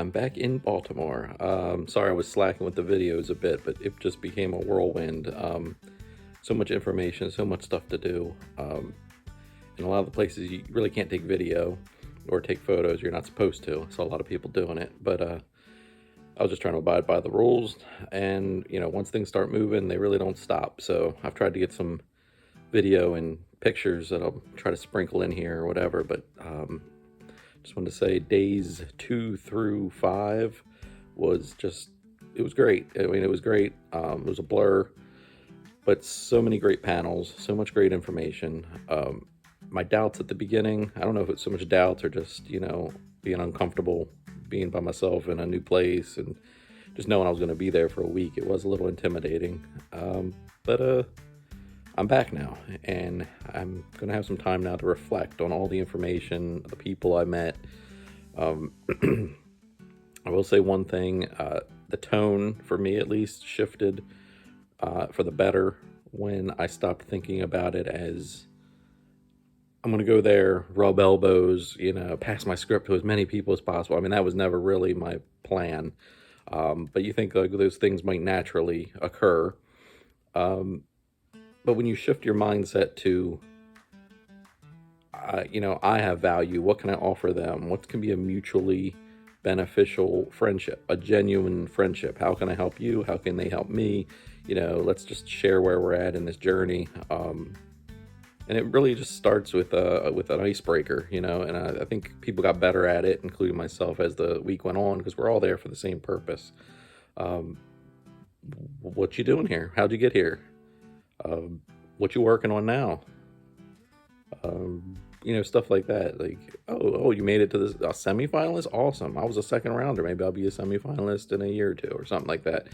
I'm back in Baltimore. Sorry I was slacking with the videos a bit, but it just became a whirlwind. So much information, so much stuff to do. In a lot of the places, you really can't take video or take photos. You're not supposed to. I saw a lot of people doing it, but I was just trying to abide by the rules. And, once things start moving, they really don't stop. So I've tried to get some video and pictures that I'll try to sprinkle in here or whatever, but just wanted to say days 2 through 5 it was great. I mean, it was great. It was a blur, but so many great panels, so much great information. My doubts at the beginning, I don't know if it's so much doubts or just, being uncomfortable being by myself in a new place and just knowing I was going to be there for a week. It was a little intimidating. But I'm back now, and I'm going to have some time now to reflect on all the information, the people I met. I will say one thing, the tone, for me at least, shifted for the better when I stopped thinking about it as I'm going to go there, rub elbows, pass my script to as many people as possible. I mean, that was never really my plan. But you think like those things might naturally occur. But when you shift your mindset to, I have value, what can I offer them? What can be a mutually beneficial friendship, a genuine friendship? How can I help you? How can they help me? Let's just share where we're at in this journey. And it really just starts with an icebreaker, and I think people got better at it, including myself, as the week went on, because we're all there for the same purpose. What you doing here? How'd you get here? What you working on now? Stuff like that. Like, oh, you made it to a semifinalist? Awesome. I was a second rounder. Maybe I'll be a semifinalist in a year or two or something like that.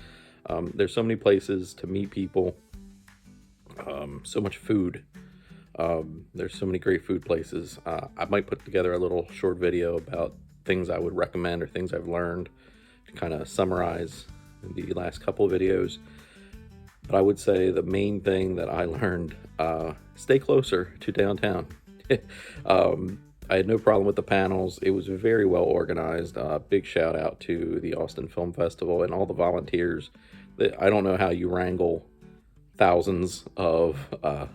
There's so many places to meet people. So much food. There's so many great food places. I might put together a little short video about things I would recommend or things I've learned to kind of summarize the last couple of videos. But I would say the main thing that I learned, stay closer to downtown. I had no problem with the panels. It was very well organized. Big shout out to the Austin Film Festival and all the volunteers. I don't know how you wrangle thousands of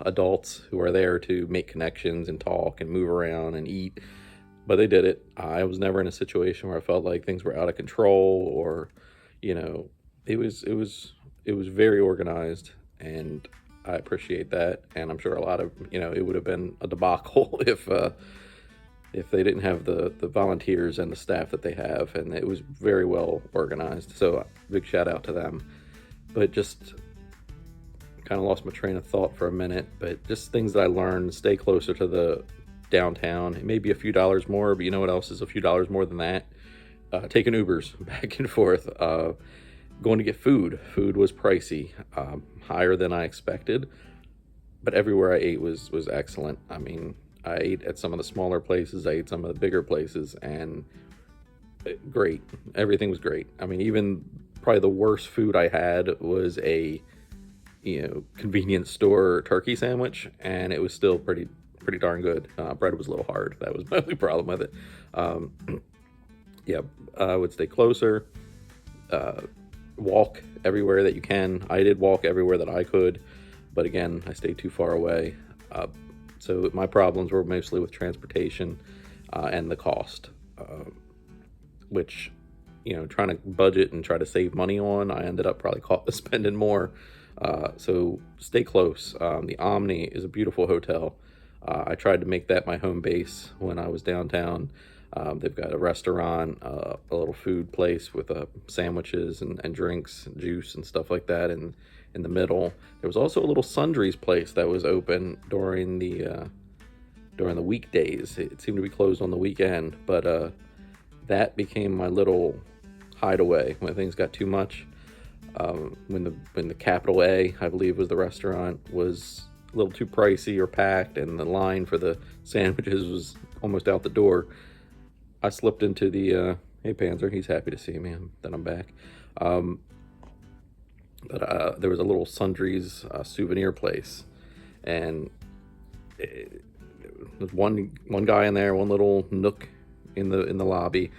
adults who are there to make connections and talk and move around and eat, but they did it. I was never in a situation where I felt like things were out of control or, it was very organized, and I appreciate that. And I'm sure a lot of, it would have been a debacle if they didn't have the volunteers and the staff that they have, and it was very well organized. So big shout out to them. But just kind of lost my train of thought for a minute, but just things that I learned: stay closer to the downtown. It may be a few dollars more, but you know what else is a few dollars more than that? Taking Ubers back and forth. Going to get food. Food was pricey, higher than I expected, but everywhere I ate was excellent. I mean, I ate at some of the smaller places, I ate some of the bigger places, and great. Everything was great. I mean, even probably the worst food I had was a convenience store turkey sandwich, and it was still pretty darn good. Bread was a little hard. That was my only problem with it. Yeah, I would stay closer. Walk everywhere that you can. I did walk everywhere that I could, but again, I stayed too far away. So my problems were mostly with transportation and the cost, which, trying to budget and try to save money on, I ended up probably spending more. So stay close. The Omni is a beautiful hotel. I tried to make that my home base when I was downtown. They've got a restaurant, a little food place with sandwiches and drinks and juice and stuff like that in the middle. There was also a little sundries place that was open during the weekdays. It seemed to be closed on the weekend, but that became my little hideaway when things got too much. When the Capital A, I believe was the restaurant, was a little too pricey or packed, and the line for the sandwiches was almost out the door, I slipped into the hey Panzer, he's happy to see me that I'm back. But there was a little sundries souvenir place, and there's one guy in there, one little nook in the lobby.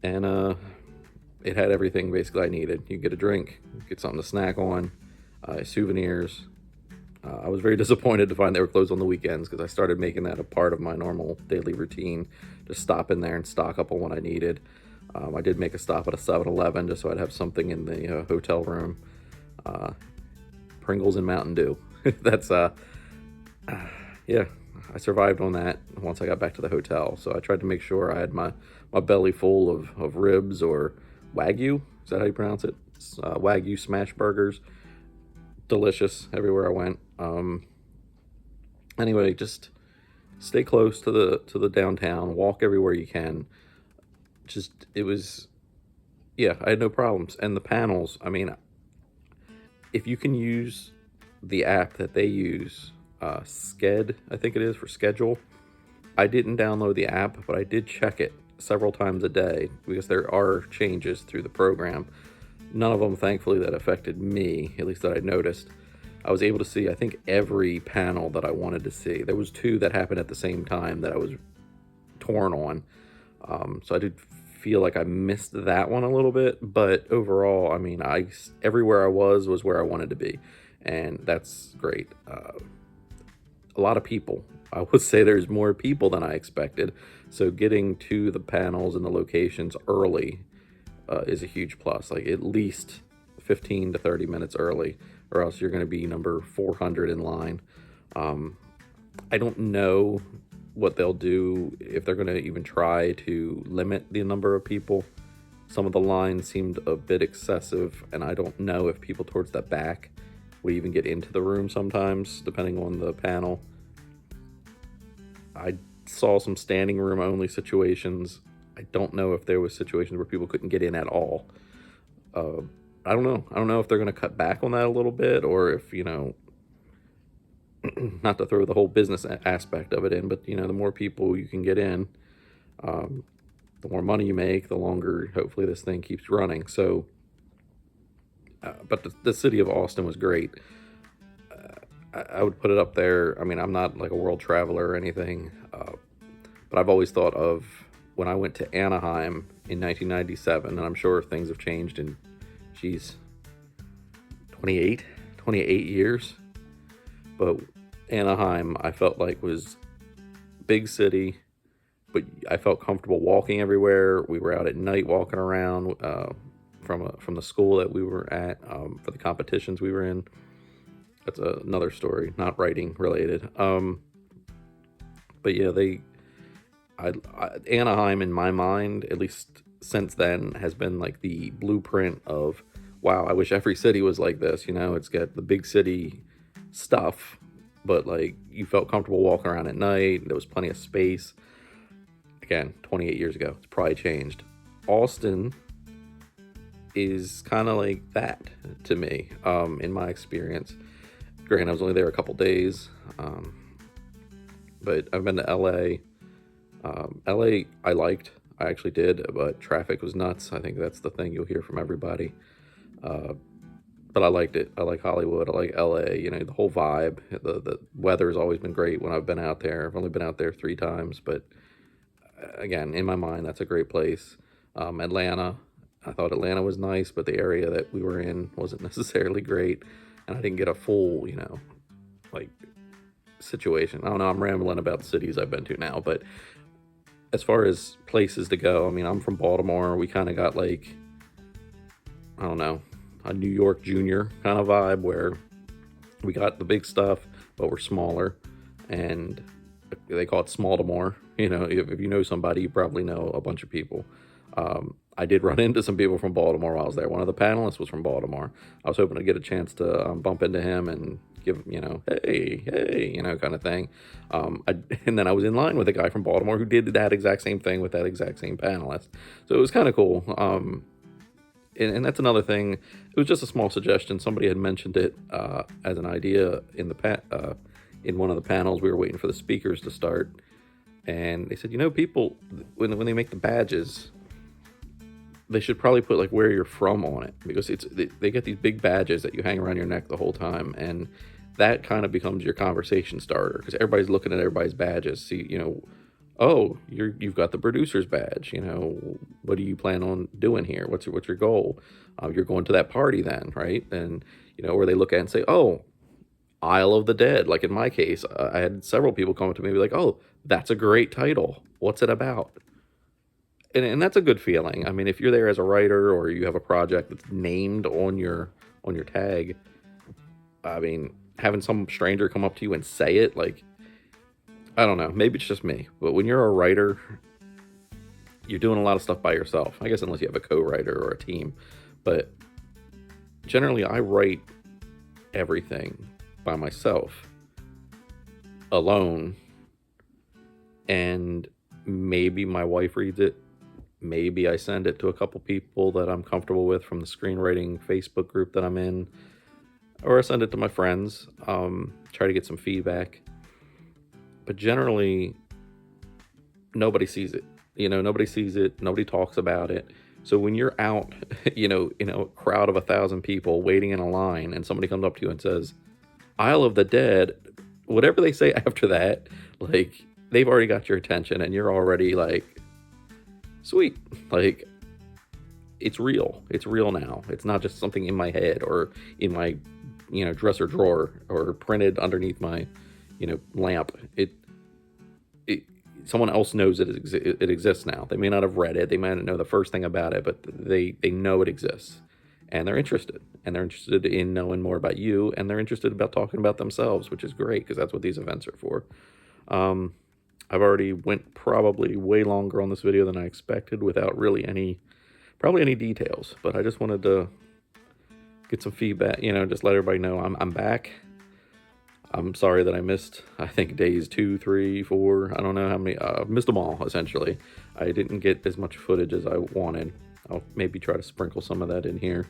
and it had everything basically I needed. You get a drink, get something to snack on, souvenirs. I was very disappointed to find they were closed on the weekends, because I started making that a part of my normal daily routine, just stop in there and stock up on what I needed. I did make a stop at a 7-Eleven just so I'd have something in the hotel room. Pringles and Mountain Dew. That's yeah, I survived on that once I got back to the hotel. So I tried to make sure I had my belly full of ribs, or Wagyu. Is that how you pronounce it? Wagyu smash burgers. Delicious everywhere I went. Anyway, just stay close to the downtown. Walk everywhere you can. Just, it was, yeah, I had no problems. And the panels, I mean, if you can use the app that they use, Sked, I think it is, for schedule. I didn't download the app, but I did check it several times a day, because there are changes through the program. None of them, thankfully, that affected me, at least that I noticed. I was able to see, I think, every panel that I wanted to see. There was 2 that happened at the same time that I was torn on. So I did feel like I missed that one a little bit, but overall, I mean, everywhere I was where I wanted to be, and that's great. A lot of people. I would say there's more people than I expected, so getting to the panels and the locations early is a huge plus, like at least 15 to 30 minutes early, or else you're going to be number 400 in line. I don't know what they'll do, if they're going to even try to limit the number of people. Some of the lines seemed a bit excessive, and I don't know if people towards the back would even get into the room sometimes, depending on the panel. I saw some standing room only situations. I don't know if there was situations where people couldn't get in at all. I don't know. I don't know if they're going to cut back on that a little bit, or if, not to throw the whole business aspect of it in, but, the more people you can get in, the more money you make, the longer, hopefully, this thing keeps running. So, but the city of Austin was great. I would put it up there. I mean, I'm not like a world traveler or anything, but I've always thought of when I went to Anaheim in 1997, and I'm sure things have changed in, 28 years. But Anaheim, I felt like, was big city, but I felt comfortable walking everywhere. We were out at night walking around from the school that we were at, for the competitions we were in. That's another story, not writing related. But yeah, Anaheim, in my mind, at least since then, has been like the blueprint of, wow, I wish every city was like this. It's got the big city stuff, but like you felt comfortable walking around at night. There was plenty of space. Again, 28 years ago, it's probably changed. Austin is kind of like that to me, in my experience. Granted, I was only there a couple days, but I've been to LA. LA, I actually did, but traffic was nuts. I think that's the thing you'll hear from everybody. But I liked it. I like Hollywood. I like LA. The whole vibe. The weather's always been great when I've been out there. I've only been out there 3 times, but again, in my mind, that's a great place. Atlanta, I thought Atlanta was nice, but the area that we were in wasn't necessarily great, and I didn't get a full, like, situation. I don't know. I'm rambling about cities I've been to now, but as far as places to go, I mean, I'm from Baltimore. We kind of got like, I don't know, a New York Junior kind of vibe, where we got the big stuff, but we're smaller, and they call it Smaltimore. If you know somebody, you probably know a bunch of people. I did run into some people from Baltimore while I was there. One of the panelists was from Baltimore. I was hoping to get a chance to bump into him and give, hey, kind of thing. And then I was in line with a guy from Baltimore who did that exact same thing with that exact same panelist. So it was kind of cool. And that's another thing. It was just a small suggestion. Somebody had mentioned it as an idea in in one of the panels. We were waiting for the speakers to start, and they said, people, when they make the badges, they should probably put like where you're from on it, because they get these big badges that you hang around your neck the whole time, and that kind of becomes your conversation starter, because everybody's looking at everybody's badges. See, oh, you've got the producer's badge. What do you plan on doing here? What's your goal? You're going to that party then, right? And where they look at it and say, oh, Isle of the Dead. Like in my case, I had several people come up to me and be like, oh, that's a great title. What's it about? And that's a good feeling. I mean, if you're there as a writer or you have a project that's named on your tag, I mean, having some stranger come up to you and say it, like, I don't know, maybe it's just me, but when you're a writer, you're doing a lot of stuff by yourself. I guess unless you have a co-writer or a team, but generally I write everything by myself, alone, and maybe my wife reads it. Maybe I send it to a couple people that I'm comfortable with from the screenwriting Facebook group that I'm in, or I send it to my friends, try to get some feedback. But generally, nobody sees it. Nobody sees it. Nobody talks about it. So when you're out, in a crowd of 1,000 people waiting in a line, and somebody comes up to you and says, Isle of the Dead, whatever they say after that, like, they've already got your attention, and you're already like, sweet. Like, it's real. It's real now. It's not just something in my head or in my, dresser drawer or printed underneath my, lamp. Someone else knows it exists now. They may not have read it. They might not know the first thing about it, but they know it exists, and they're interested. And they're interested in knowing more about you, and they're interested about talking about themselves, which is great because that's what these events are for. I've already went probably way longer on this video than I expected without really any details, but I just wanted to get some feedback, just let everybody know I'm back. I'm sorry that I missed, I think, days 2, 3, 4, I don't know how many, missed them all, essentially. I didn't get as much footage as I wanted. I'll maybe try to sprinkle some of that in here.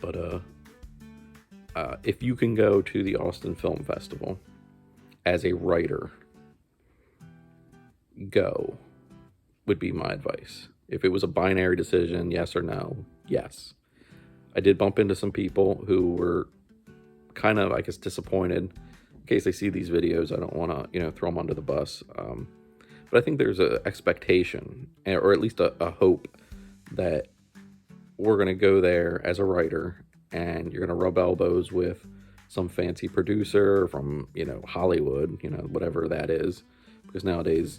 But if you can go to the Austin Film Festival as a writer, go, would be my advice. If it was a binary decision, yes or no, yes. I did bump into some people who were kind of, I guess, disappointed. In case they see these videos, I don't want to, throw them under the bus. But I think there's an expectation, or at least a hope, that we're going to go there as a writer and you're going to rub elbows with some fancy producer from, Hollywood, whatever that is. Because nowadays,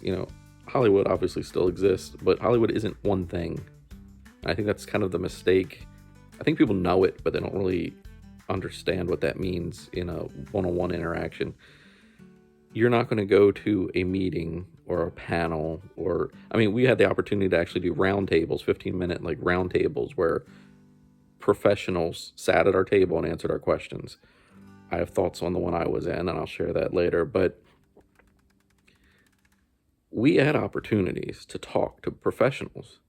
Hollywood obviously still exists, but Hollywood isn't one thing. And I think that's kind of the mistake. I think people know it, but they don't really understand what that means in a one-on-one interaction. You're not going to go to a meeting or a panel, or, we had the opportunity to actually do roundtables, 15-minute like roundtables where professionals sat at our table and answered our questions. I have thoughts on the one I was in, and I'll share that later, but we had opportunities to talk to professionals,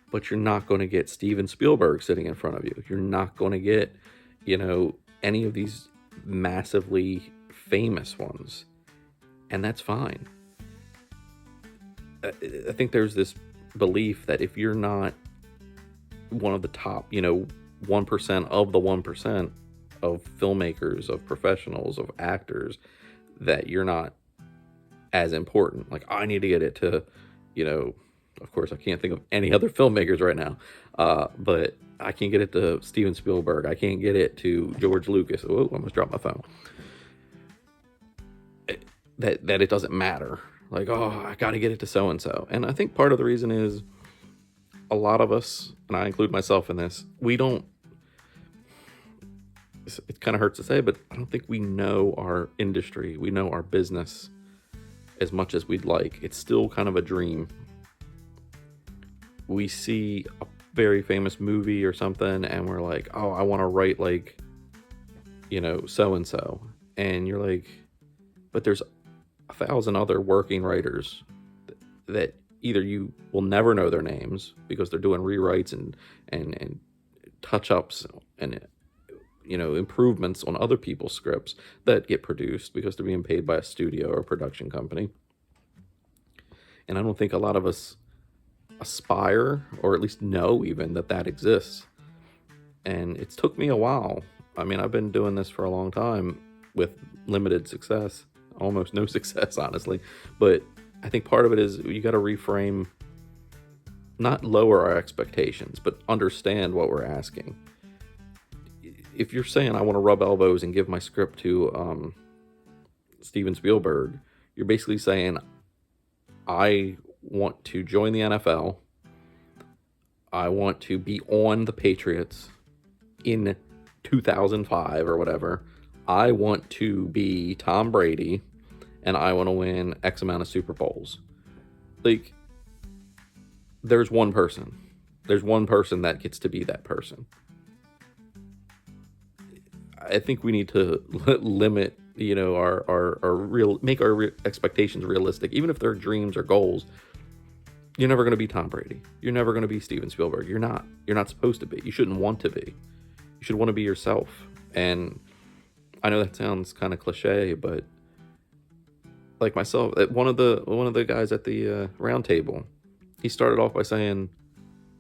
but you're not going to get Steven Spielberg sitting in front of you. You're not going to get, any of these massively famous ones, and that's fine. I think there's this belief that if you're not one of the top, 1% of the 1% of filmmakers, of professionals, of actors, that you're not as important. Like, I need to get it to, of course I can't think of any other filmmakers right now, but I can't get it to Steven Spielberg. I can't get it to George Lucas. Oh, I almost dropped my phone. That it doesn't matter. Like, oh, I got to get it to so-and-so. And I think part of the reason is a lot of us, and I include myself in this, it kind of hurts to say, but I don't think we know our industry. We know our business as much as we'd like. It's still kind of a dream. We see a very famous movie or something, and we're like, oh, I want to write like, so-and-so. And you're like, but there's 1,000 other working writers that either you will never know their names because they're doing rewrites and touch-ups and improvements on other people's scripts that get produced because they're being paid by a studio or a production company. And I don't think a lot of us aspire, or at least know even, that exists. And it's took me a while. I've been doing this for a long time with limited success, almost no success, honestly. But I think part of it is you got to reframe, not lower our expectations, but understand what we're asking. If you're saying I want to rub elbows and give my script to Steven Spielberg, you're basically saying I want to join the NFL. I want to be on the Patriots in 2005 or whatever. I want to be Tom Brady, and I want to win X amount of Super Bowls. Like, there's one person. There's one person that gets to be that person. I think we need to limit, our real, make our expectations realistic, even if they're dreams or goals. You're never going to be Tom Brady. You're never going to be Steven Spielberg. You're not. You're not supposed to be. You shouldn't want to be. You should want to be yourself. And I know that sounds kind of cliche, but like myself, one of the guys at the round table, he started off by saying,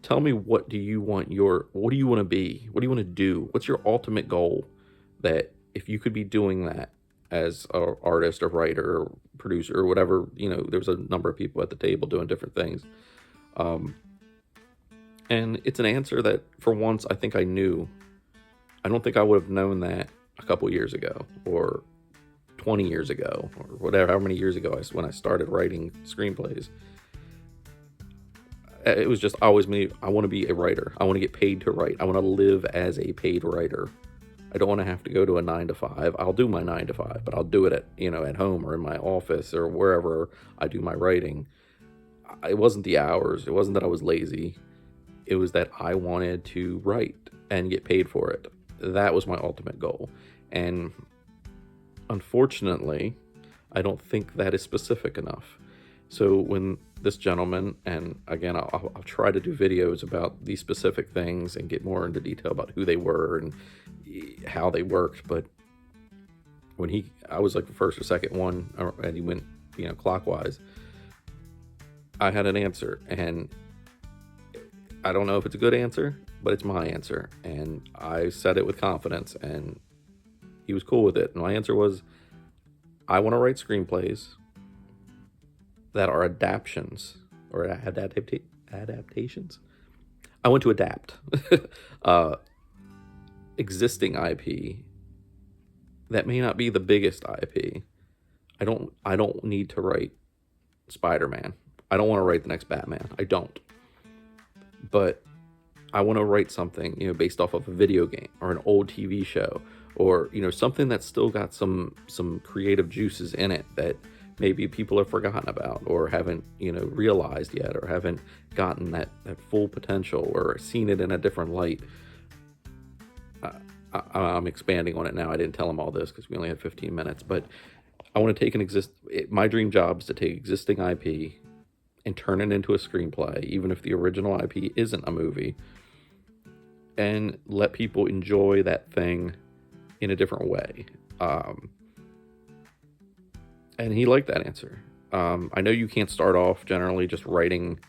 "Tell me, what do you want to be? What do you want to do? What's your ultimate goal? That if you could be doing that as an artist or writer or producer or whatever, there's a number of people at the table doing different things." And it's an answer that for once I think I knew. I don't think I would have known that a couple years ago or 20 years ago or whatever, how many years ago when I started writing screenplays. It was just always me. I want to be a writer. I want to get paid to write. I want to live as a paid writer. I don't want to have to go to a 9 to 5. I'll do my 9 to 5, but I'll do it at home or in my office or wherever I do my writing. It wasn't the hours. It wasn't that I was lazy. It was that I wanted to write and get paid for it. That was my ultimate goal. And unfortunately, I don't think that is specific enough. So when this gentleman, and again, I'll try to do videos about these specific things and get more into detail about who they were and how they worked. But when I was like the first or second one, and he went, clockwise, I had an answer, and I don't know if it's a good answer, but it's my answer, and I said it with confidence, and he was cool with it. And my answer was, I want to write screenplays that are adaptations or adaptations. I want to adapt existing IP that may not be the biggest IP. I don't need to write Spider-Man. I don't want to write the next Batman. I don't. But I want to write something, based off of a video game or an old TV show, or something that's still got some creative juices in it that maybe people have forgotten about or haven't realized yet, or haven't gotten that full potential or seen it in a different light. I'm expanding on it now. I didn't tell him all this because we only had 15 minutes, but I want to take my dream job is to take existing IP and turn it into a screenplay, even if the original IP isn't a movie, and let people enjoy that thing in a different way. And he liked that answer. I know you can't start off generally just writing,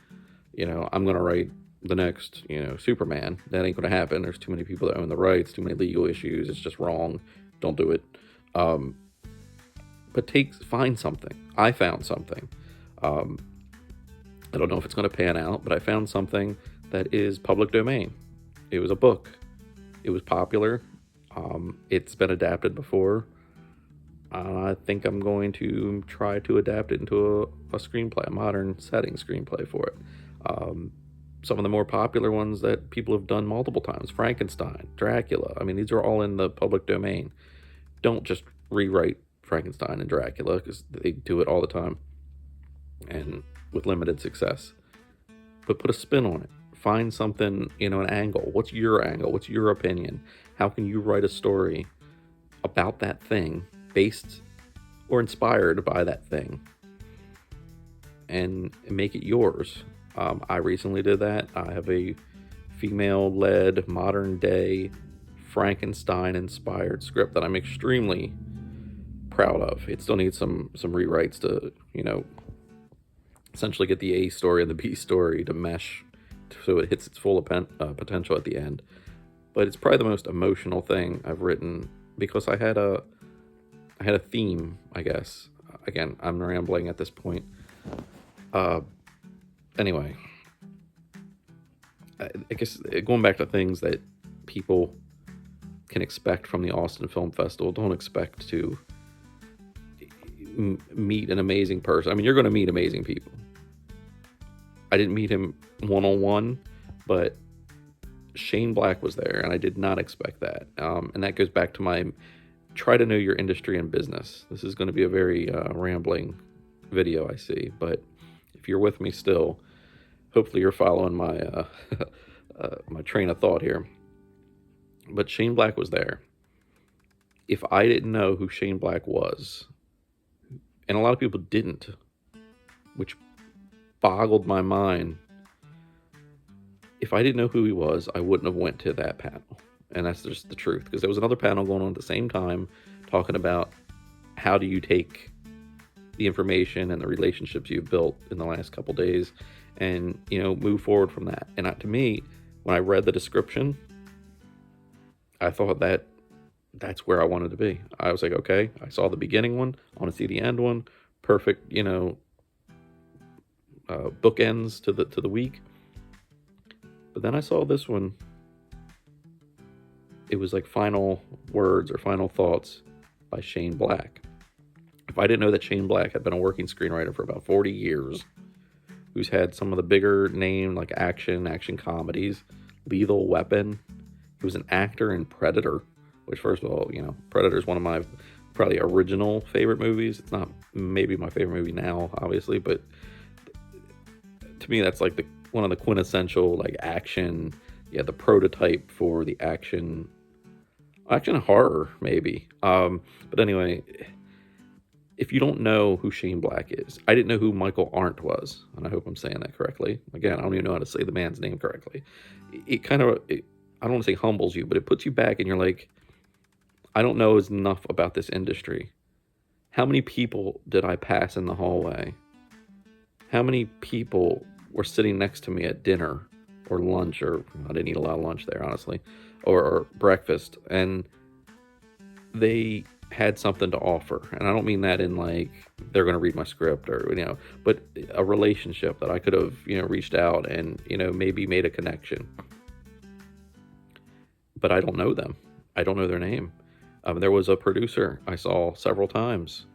I'm going to write the next, Superman. That ain't going to happen. There's too many people that own the rights, too many legal issues. It's just wrong. Don't do it. But find something. I found something. I don't know if it's going to pan out, but I found something that is public domain. It was a book. It was popular. It's been adapted before. I think I'm going to try to adapt it into a screenplay, a modern setting screenplay for it. Some of the more popular ones that people have done multiple times, Frankenstein, Dracula. I mean, these are all in the public domain. Don't just rewrite Frankenstein and Dracula, because they do it all the time and with limited success. But put a spin on it. Find something, an angle. What's your angle? What's your opinion? How can you write a story about that thing based or inspired by that thing and make it yours? I recently did that. I have a female-led, modern-day, Frankenstein-inspired script that I'm extremely proud of. It still needs some rewrites to, essentially get the A story and the B story to mesh so it hits its full potential at the end. But it's probably the most emotional thing I've written because I had a theme, I guess. Again, I'm rambling at this point. Uh, anyway, I guess going back to things that people can expect from the Austin Film Festival, don't expect to meet an amazing person. I mean, you're going to meet amazing people. I didn't meet him one-on-one, but Shane Black was there, and I did not expect that. And that goes back to my try to know your industry and business. This is going to be a very rambling video, I see, but if you're with me still, hopefully you're following my my train of thought here. But Shane Black was there. If I didn't know who Shane Black was, and a lot of people didn't, which boggled my mind. If I didn't know who he was, I wouldn't have went to that panel. And that's just the truth, because there was another panel going on at the same time talking about how do you take the information and the relationships you've built in the last couple days and, move forward from that. And to me, when I read the description, I thought that's where I wanted to be. I was like, okay, I saw the beginning one, I want to see the end one. Perfect, bookends to the week. But then I saw this one. It was like final words or final thoughts by Shane Black. If I didn't know that Shane Black had been a working screenwriter for about 40 years, who's had some of the bigger name like action comedies, Lethal Weapon. He was an actor in Predator, which, first of all, Predator is one of my probably original favorite movies. It's not maybe my favorite movie now, obviously, but to me that's like one of the quintessential like action, the prototype for the action horror maybe. But anyway, if you don't know who Shane Black is, I didn't know who Michael Arndt was, and I hope I'm saying that correctly. Again, I don't even know how to say the man's name correctly. It kind of, I don't want to say humbles you, but it puts you back and you're like, I don't know enough about this industry. How many people did I pass in the hallway? How many people were sitting next to me at dinner or lunch, or I didn't eat a lot of lunch there, honestly, or breakfast, and they had something to offer. And I don't mean that in like they're going to read my script or, but a relationship that I could have, reached out and, maybe made a connection. But I don't know them. I don't know their name. There was a producer I saw several times,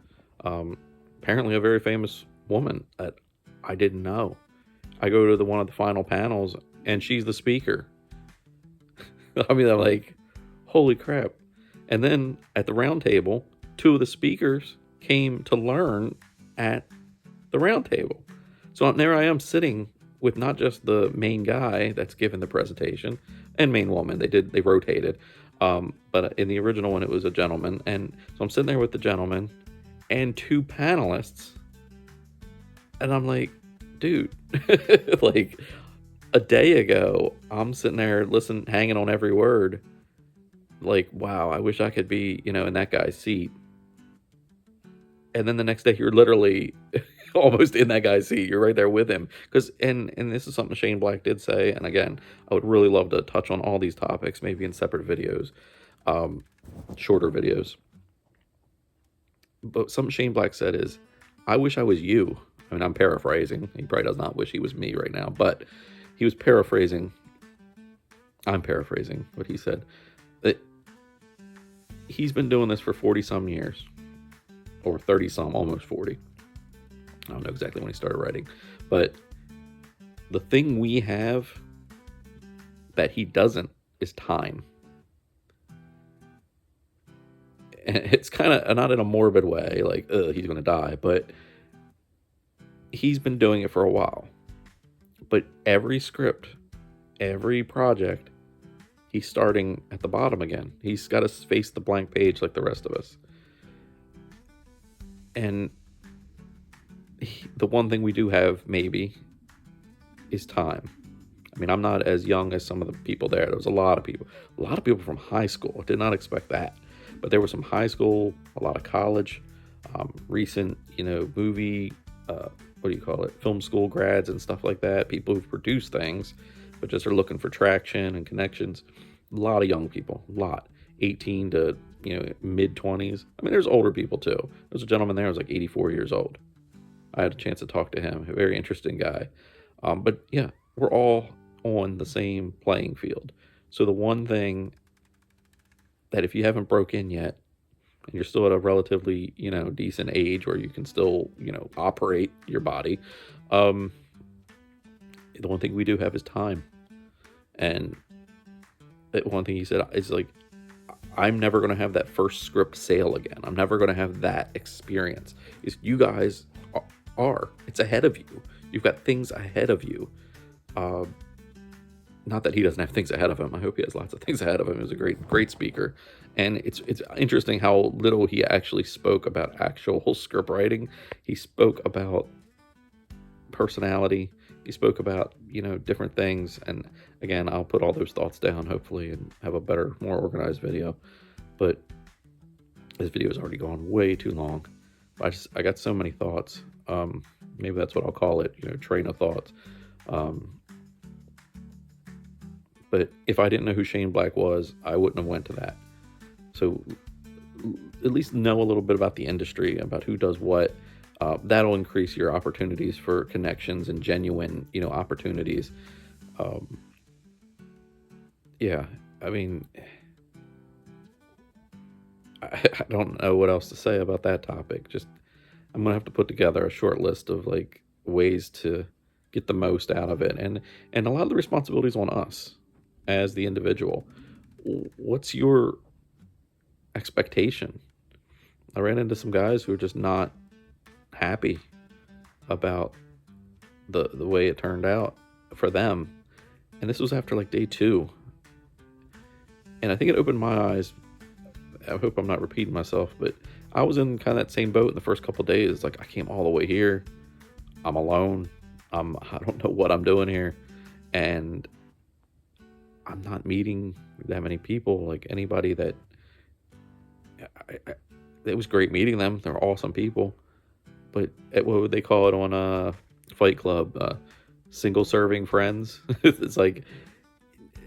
apparently a very famous woman that I didn't know. I go to one of the final panels and she's the speaker. I mean, I'm like, holy crap. And then at the round table, two of the speakers came to learn at the round table. So there I am sitting with not just the main guy that's giving the presentation and main woman. They rotated. But in the original one, it was a gentleman. And so I'm sitting there with the gentleman and two panelists. And I'm like, dude, like a day ago, I'm sitting there hanging on every word. Like, wow, I wish I could be, in that guy's seat. And then the next day, you're literally almost in that guy's seat. You're right there with him. Because, and this is something Shane Black did say. And again, I would really love to touch on all these topics, maybe in separate videos, shorter videos. But something Shane Black said is, I wish I was you. I mean, I'm paraphrasing. He probably does not wish he was me right now. But he was paraphrasing. I'm paraphrasing what he said. That he's been doing this for 40 some years, or 30 some, almost 40. I don't know exactly when he started writing, but the thing we have that he doesn't is time. And it's kind of not in a morbid way, like, he's going to die, but he's been doing it for a while. But every script, every project, he's starting at the bottom again. He's got to face the blank page like the rest of us. And the one thing we do have, maybe, is time. I mean, I'm not as young as some of the people there. There was a lot of people from high school. I did not expect that. But there was some high school, a lot of college, recent, movie, film school grads and stuff like that. People who've produced things, but just are looking for traction and connections. A lot of young people, 18 to, mid 20s. I mean, there's older people too. There's a gentleman there who was like 84 years old. I had a chance to talk to him. A very interesting guy. But yeah, we're all on the same playing field. So the one thing that if you haven't broke in yet, and you're still at a relatively, decent age where you can still, operate your body, um, the one thing we do have is time. And one thing he said is like, I'm never going to have that first script sale again. I'm never going to have that experience. Is you guys are. It's ahead of you. You've got things ahead of you. Not that he doesn't have things ahead of him. I hope he has lots of things ahead of him. He was a great speaker. And it's interesting how little he actually spoke about actual script writing. He spoke about personality. He spoke about, different things. And again, I'll put all those thoughts down, hopefully, and have a better, more organized video. But this video has already gone way too long. I got so many thoughts. Maybe that's what I'll call it, train of thoughts. But if I didn't know who Shane Black was, I wouldn't have went to that. So at least know a little bit about the industry, about who does what. That'll increase your opportunities for connections and genuine, opportunities. Yeah, I mean, I don't know what else to say about that topic. Just, I'm going to have to put together a short list of like ways to get the most out of it. And a lot of the responsibilities on us as the individual. What's your expectation? I ran into some guys who are just not happy about the way it turned out for them. And this was after like day 2. And I think it opened my eyes. I hope I'm not repeating myself, but I was in kind of that same boat in the first couple of days. Like, I came all the way here. I'm alone. I don't know what I'm doing here. And I'm not meeting that many people, like anybody that it was great meeting them. They're awesome people, but what would they call it on Fight Club? Single serving friends. It's like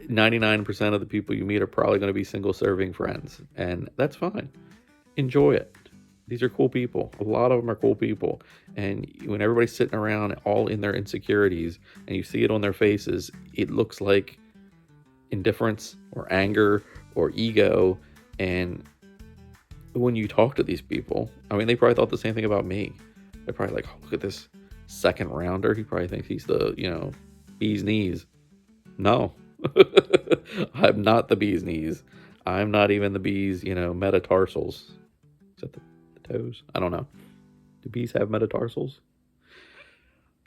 99% of the people you meet are probably going to be single serving friends, and that's fine. Enjoy it. These are cool people. A lot of them are cool people. And when everybody's sitting around all in their insecurities and you see it on their faces, it looks like indifference or anger or ego. And when you talk to these people, I mean, they probably thought the same thing about me. They're probably like, oh, look at this second rounder. He probably thinks he's the, bee's knees. No, I'm not the bee's knees. I'm not even the bee's, metatarsals. Is that the toes? I don't know. Do bees have metatarsals?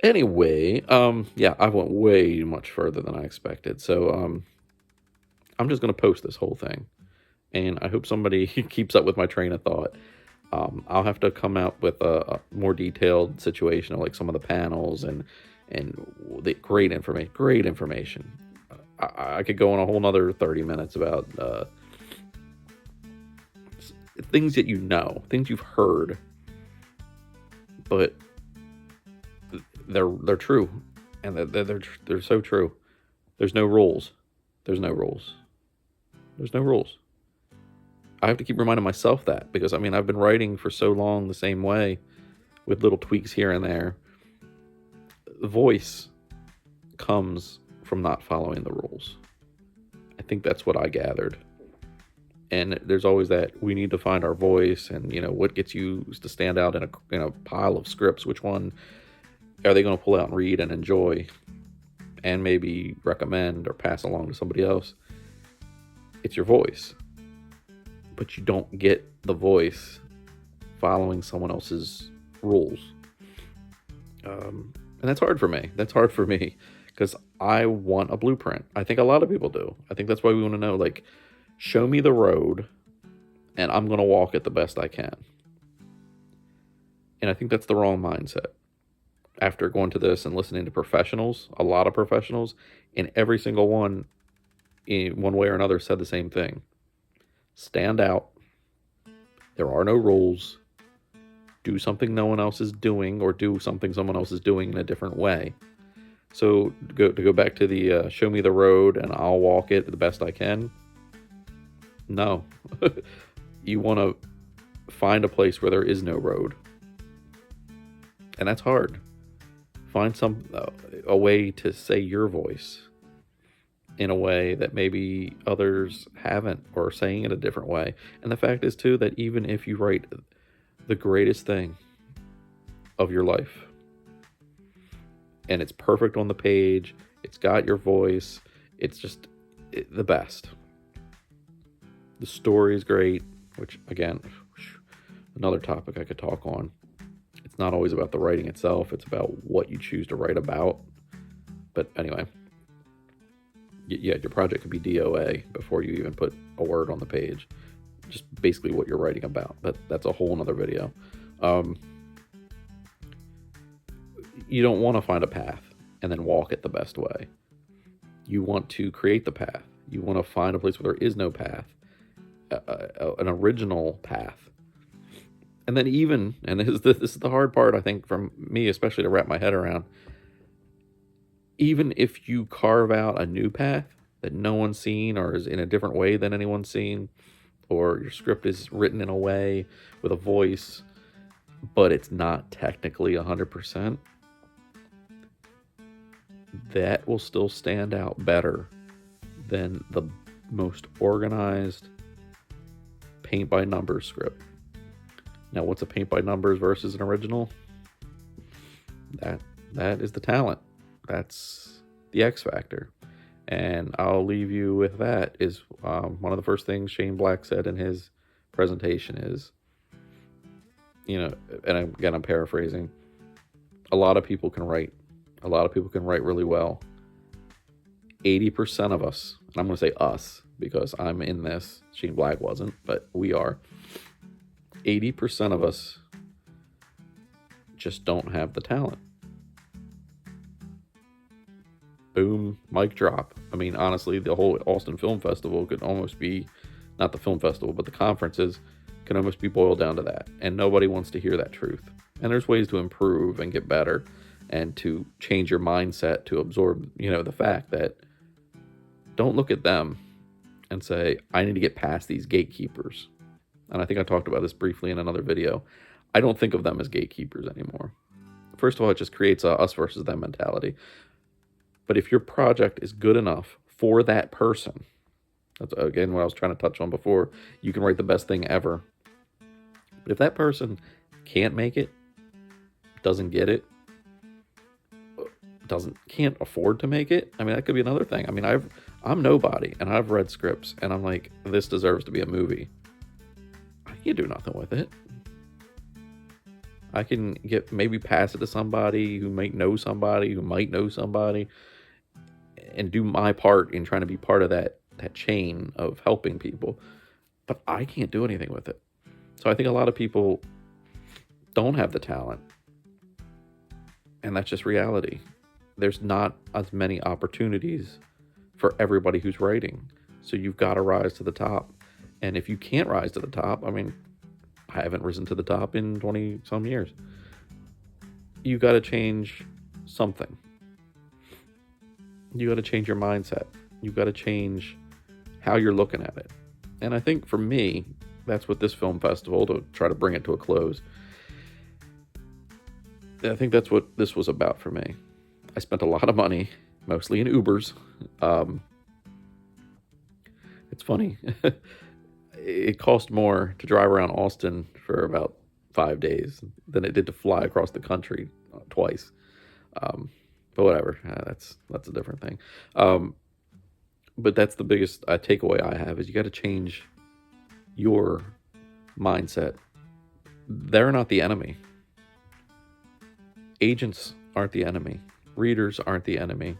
Anyway, yeah, I went way much further than I expected. So, I'm just going to post this whole thing, and I hope somebody keeps up with my train of thought. I'll have to come out with a more detailed situation of like some of the panels and the great information. I could go on a whole nother 30 minutes about things that things you've heard, but they're true, and they're so true. There's no rules. There's no rules. I have to keep reminding myself that, because I mean, I've been writing for so long the same way with little tweaks here and there. The voice comes from not following the rules. I think that's what I gathered. And there's always that we need to find our voice, and what gets you to stand out in a pile of scripts. Which one are they going to pull out and read and enjoy, and maybe recommend or pass along to somebody else? It's your voice, but you don't get the voice following someone else's rules. And that's hard for me. Because I want a blueprint. I think a lot of people do. I think that's why we want to know, like, show me the road, and I'm going to walk it the best I can. And I think that's the wrong mindset. After going to this and listening to professionals, a lot of professionals, and every single one, in one way or another, said the same thing. Stand out. There are no rules. Do something no one else is doing, or do something someone else is doing in a different way. So to go back to the show me the road and I'll walk it the best I can. No. You want to find a place where there is no road. And that's hard. Find a way to say your voice in a way that maybe others haven't, or saying it a different way. And the fact is too that even if you write the greatest thing of your life and it's perfect on the page, it's got your voice, it's just the best. The story is great, which again, another topic I could talk on. It's not always about the writing itself, it's about what you choose to write about. But anyway, yeah, your project could be DOA before you even put a word on the page. Just basically what you're writing about. But that's a whole nother video. You don't want to find a path and then walk it the best way. You want to create the path. You want to find a place where there is no path, an original path. And then and this is the hard part, I think, from me, especially to wrap my head around. Even if you carve out a new path that no one's seen, or is in a different way than anyone's seen, or your script is written in a way with a voice, but it's not technically 100%, that will still stand out better than the most organized paint by numbers script. Now, what's a paint by numbers versus an original? That is the talent. That's the X factor. And I'll leave you with that. Is one of the first things Shane Black said in his presentation is, and again, I'm paraphrasing, a lot of people can write. A lot of people can write really well. 80% of us, and I'm going to say us because I'm in this, Shane Black wasn't, but we are. 80% of us just don't have the talent. Boom, mic drop. I mean, honestly, the whole Austin Film Festival could almost be, not the film festival, but the conferences can almost be boiled down to that. And nobody wants to hear that truth. And there's ways to improve and get better and to change your mindset to absorb, the fact that don't look at them and say, I need to get past these gatekeepers. And I think I talked about this briefly in another video. I don't think of them as gatekeepers anymore. First of all, it just creates a us versus them mentality. But if your project is good enough for that person, that's again what I was trying to touch on before, you can write the best thing ever. But if that person can't make it, doesn't get it, can't afford to make it, I mean, that could be another thing. I mean, I'm nobody, and I've read scripts, and I'm like, this deserves to be a movie. I can't do nothing with it. I can maybe pass it to somebody who might know somebody, and do my part in trying to be part of that chain of helping people. But I can't do anything with it. So I think a lot of people don't have the talent. And that's just reality. There's not as many opportunities for everybody who's writing. So you've got to rise to the top. And if you can't rise to the top, I mean, I haven't risen to the top in 20 some years. You got to change something. You got to change your mindset. You got to change how you're looking at it. And I think for me, that's what this film festival, to try to bring it to a close, I think that's what this was about for me. I spent a lot of money, mostly in Ubers. It's funny. It cost more to drive around Austin for about 5 days than it did to fly across the country twice. But whatever, that's a different thing. But that's the biggest takeaway I have is you got to change your mindset. They're not the enemy. Agents aren't the enemy. Readers aren't the enemy.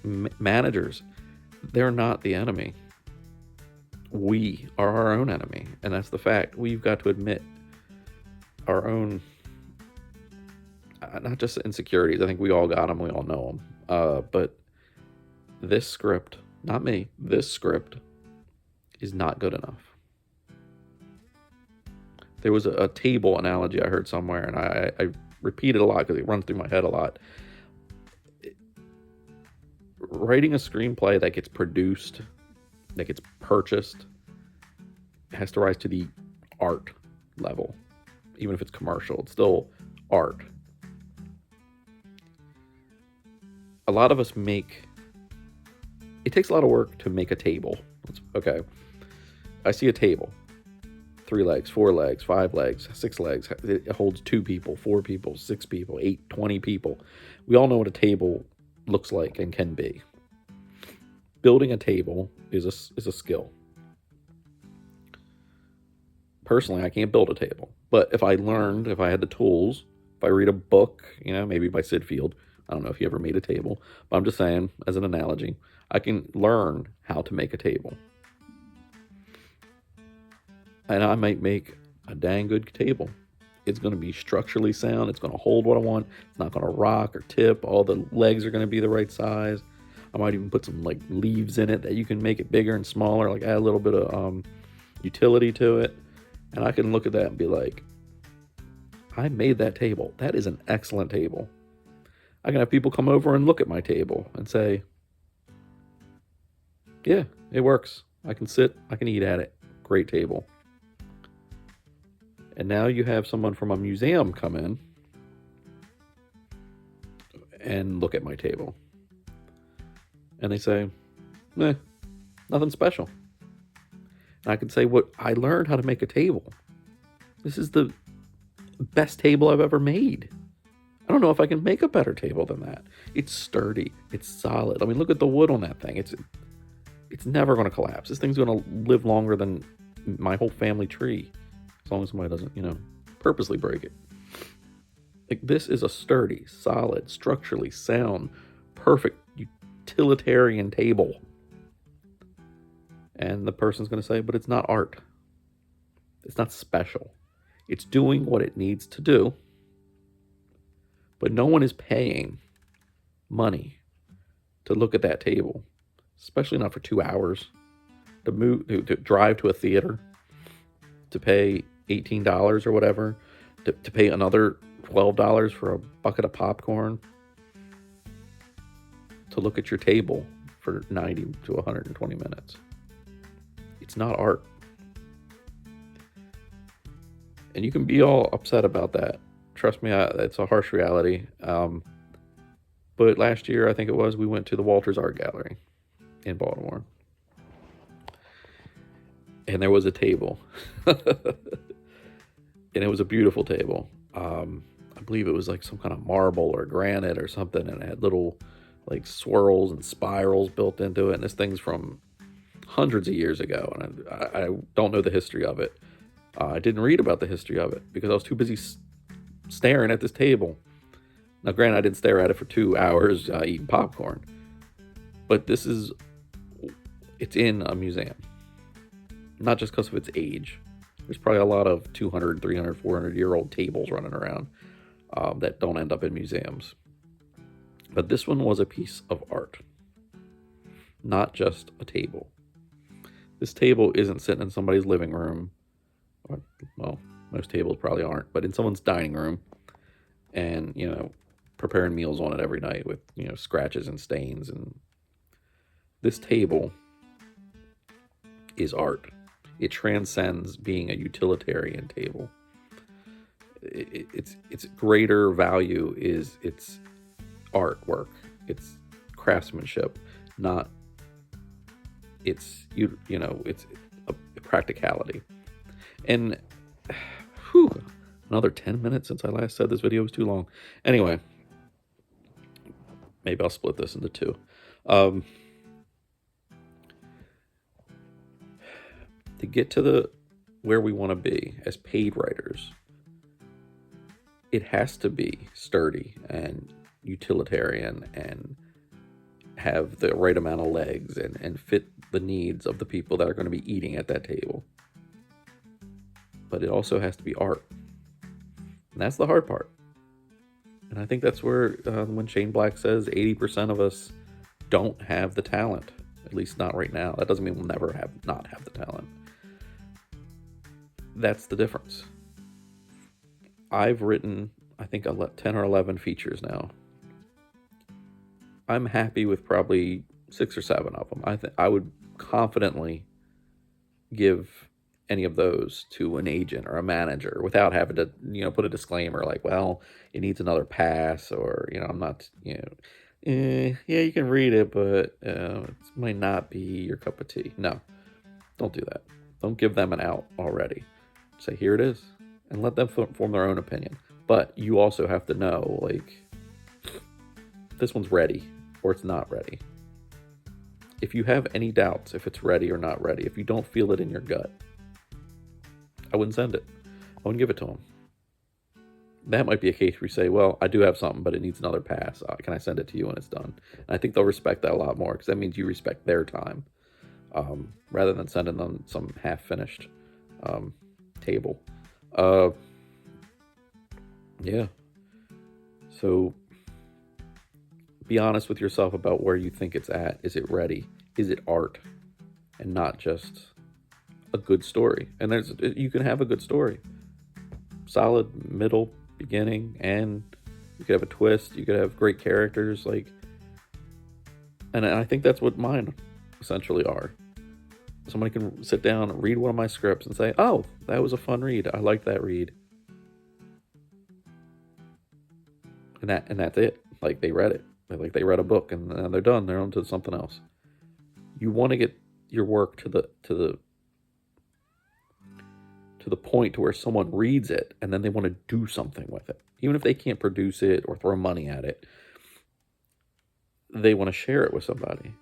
Managers, they're not the enemy. We are our own enemy, and that's the fact. We've got to admit our own, not just insecurities. I think we all got them. We all know them. But this script, not me, this script is not good enough. There was a table analogy I heard somewhere, and I repeat it a lot because it runs through my head a lot. Writing a screenplay that gets produced, that gets purchased, has to rise to the art level. Even if it's commercial, it's still art. a lot of us it takes a lot of work to make a table. Okay. I see a table, 3 legs, 4 legs, 5 legs, 6 legs. It holds 2 people, 4 people, 6 people, 8, 20 people. We all know what a table looks like and can be. Building a table is a skill. Personally, I can't build a table, but if I had the tools, if I read a book, maybe by Sid Field, I don't know if he ever made a table, but I'm just saying, as an analogy, I can learn how to make a table. And I might make a dang good table. It's going to be structurally sound. It's going to hold what I want. It's not going to rock or tip. All the legs are going to be the right size. I might even put some leaves in it that you can make it bigger and smaller, add a little bit of utility to it. And I can look at that and be like, I made that table. That is an excellent table. I can have people come over and look at my table and say, yeah, it works. I can sit, I can eat at it. Great table. And now you have someone from a museum come in and look at my table. And they say, nothing special. And I can say, I learned how to make a table. This is the best table I've ever made. I don't know if I can make a better table than that. It's sturdy. It's solid. I mean, look at the wood on that thing. It's never going to collapse. This thing's going to live longer than my whole family tree, as long as somebody doesn't, purposely break it. This is a sturdy, solid, structurally sound, perfect, utilitarian table. And the person's going to say, but it's not art. It's not special. It's doing what it needs to do. But no one is paying money to look at that table, especially not for 2 hours, to drive to a theater, to pay $18 or whatever, to pay another $12 for a bucket of popcorn, to look at your table for 90 to 120 minutes. It's not art. And you can be all upset about that. Trust me, it's a harsh reality. But last year, I think it was, we went to the Walters Art Gallery in Baltimore. And there was a table. And it was a beautiful table. I believe it was some kind of marble or granite or something. And it had little swirls and spirals built into it. And this thing's from hundreds of years ago. And I don't know the history of it. I didn't read about the history of it because I was too busy staring at this table. Now, granted, I didn't stare at it for 2 hours eating popcorn. But it's in a museum. Not just because of its age. There's probably a lot of 200, 300, 400-year-old tables running around that don't end up in museums. But this one was a piece of art. Not just a table. This table isn't sitting in somebody's living room. Well, most tables probably aren't, but in someone's dining room and, preparing meals on it every night with, scratches and stains. And this table is art. It transcends being a utilitarian table. Its greater value is its artwork, its craftsmanship, not its its a practicality. And another 10 minutes since I last said this video was too long. Anyway, maybe I'll split this into 2. To get to where we want to be as paid writers, it has to be sturdy and utilitarian and have the right amount of legs and fit the needs of the people that are going to be eating at that table. But it also has to be art. And that's the hard part. And I think that's where, when Shane Black says 80% of us don't have the talent, at least not right now. That doesn't mean we'll never not have the talent. That's the difference. I've written, I think, 10 or 11 features now. I'm happy with probably 6 or 7 of them. I would confidently give any of those to an agent or a manager without having to, put a disclaimer well, it needs another pass, or, I'm not, yeah, you can read it, but it might not be your cup of tea. No, don't do that. Don't give them an out already. Say, here it is, and let them form their own opinion. But you also have to know, like, this one's ready or it's not ready. If you have any doubts if it's ready or not ready, if you don't feel it in your gut, I wouldn't send it. I wouldn't give it to them. That might be a case where you say, well, I do have something, but it needs another pass. Can I send it to you when it's done? And I think they'll respect that a lot more, because that means you respect their time, rather than sending them some half-finished table. Yeah. So be honest with yourself about where you think it's at. Is it ready? Is it art? And not just a good story. And you can have a good story. Solid middle, beginning, and you could have a twist. You could have great characters, like, and I think that's what mine essentially are. Somebody can sit down and read one of my scripts and say, "Oh, that was a fun read. I liked that read," and that's it. Like, they read it. Like, they read a book and they're done. They're on to something else. You want to get your work to the point to where someone reads it and then they want to do something with it. Even if they can't produce it or throw money at it, they want to share it with somebody.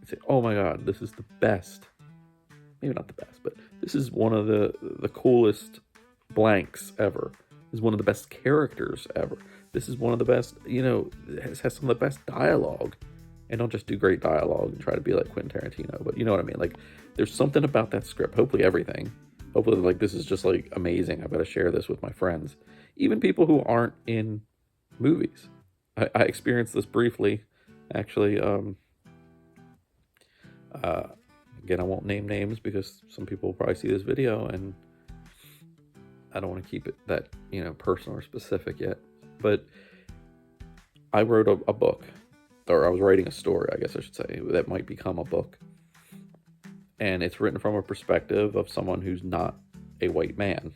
They say, oh my God, this is the best. Maybe not the best, but this is one of the coolest blanks ever. This is one of the best characters ever. This is one of the best, it has some of the best dialogue. And don't just do great dialogue and try to be like Quentin Tarantino, but you know what I mean? Like, there's something about that script, hopefully everything. Hopefully, like, this is just, like, amazing. I've got to share this with my friends. Even people who aren't in movies. I experienced this briefly, actually. Again, I won't name names because some people will probably see this video, and I don't want to keep it that, personal or specific yet. But I wrote a book, or I was writing a story, I guess I should say, that might become a book. And it's written from a perspective of someone who's not a white man.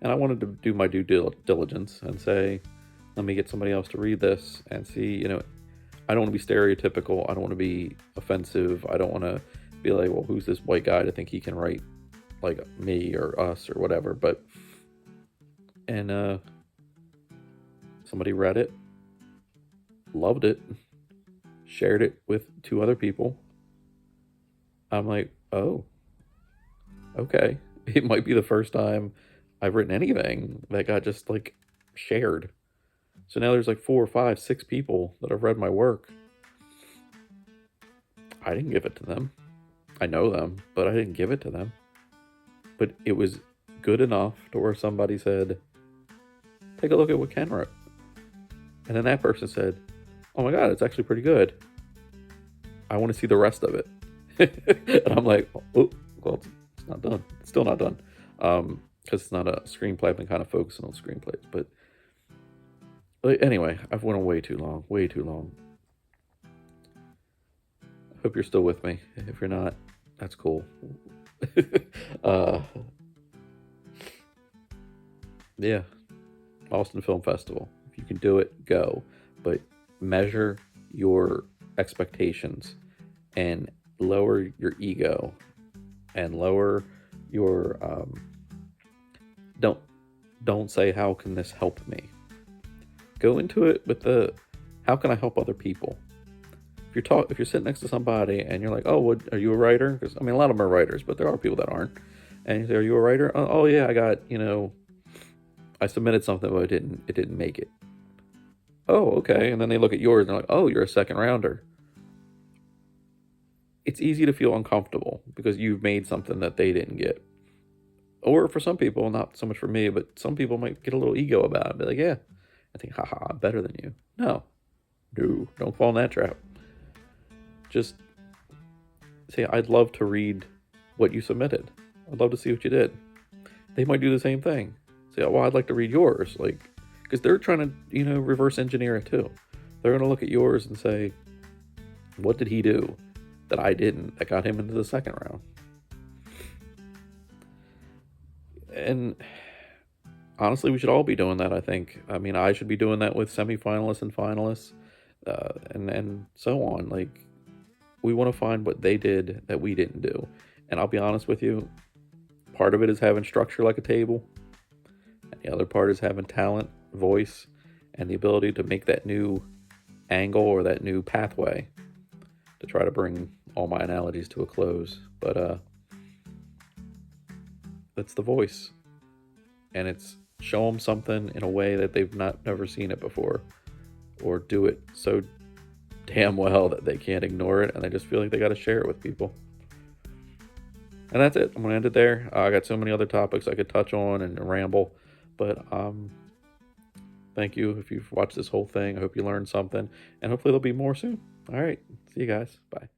And I wanted to do my due diligence and say, let me get somebody else to read this and see, I don't want to be stereotypical. I don't want to be offensive. I don't want to be like, well, who's this white guy to think he can write like me or us or whatever. And somebody read it, loved it, shared it with 2 other people. I'm like, oh, okay. It might be the first time I've written anything that got just like shared. So now there's like 4 or 5, 6 people that have read my work. I didn't give it to them. I know them, but I didn't give it to them. But it was good enough to where somebody said, take a look at what Ken wrote. And then that person said, oh my God, it's actually pretty good. I want to see the rest of it. And I'm like, oh, well, it's not done. It's still not done. Because it's not a screenplay. I've been kind of focusing on screenplays. But anyway, I've went on way too long. I hope you're still with me. If you're not, that's cool. Yeah. Austin Film Festival. If you can do it, go. But measure your expectations and lower your ego and lower your don't say, how can this help me? Go into it with how can I help other people? If you're sitting next to somebody and you're like, oh, are you a writer? Because I mean, a lot of them are writers, but there are people that aren't. And you say, are you a writer? Oh yeah, I got, I submitted something, but it didn't make it. Oh, okay. And then they look at yours and they're like, oh, you're a second rounder. It's easy to feel uncomfortable because you've made something that they didn't get. Or for some people, not so much for me, but some people might get a little ego about it. Be like, yeah, I think, haha, I'm better than you. No, don't fall in that trap. Just say, I'd love to read what you submitted. I'd love to see what you did. They might do the same thing. Say, oh, well, I'd like to read yours. Like, because they're trying to, reverse engineer it too. They're going to look at yours and say, what did he do that I didn't, that got him into the second round? And honestly, we should all be doing that, I think. I mean, I should be doing that with semifinalists and finalists. and so on. Like, we want to find what they did that we didn't do. And I'll be honest with you, part of it is having structure like a table, and the other part is having talent, voice, and the ability to make that new angle or that new pathway to try to bring all my analogies to a close. But that's the voice, and it's show them something in a way that they've never seen it before, or do it so damn well that they can't ignore it and they just feel like they got to share it with people. And that's it. I'm gonna end it there. I got so many other topics I could touch on and ramble, but thank you if you've watched this whole thing. I hope you learned something, and hopefully there'll be more soon. All right, see you guys. Bye.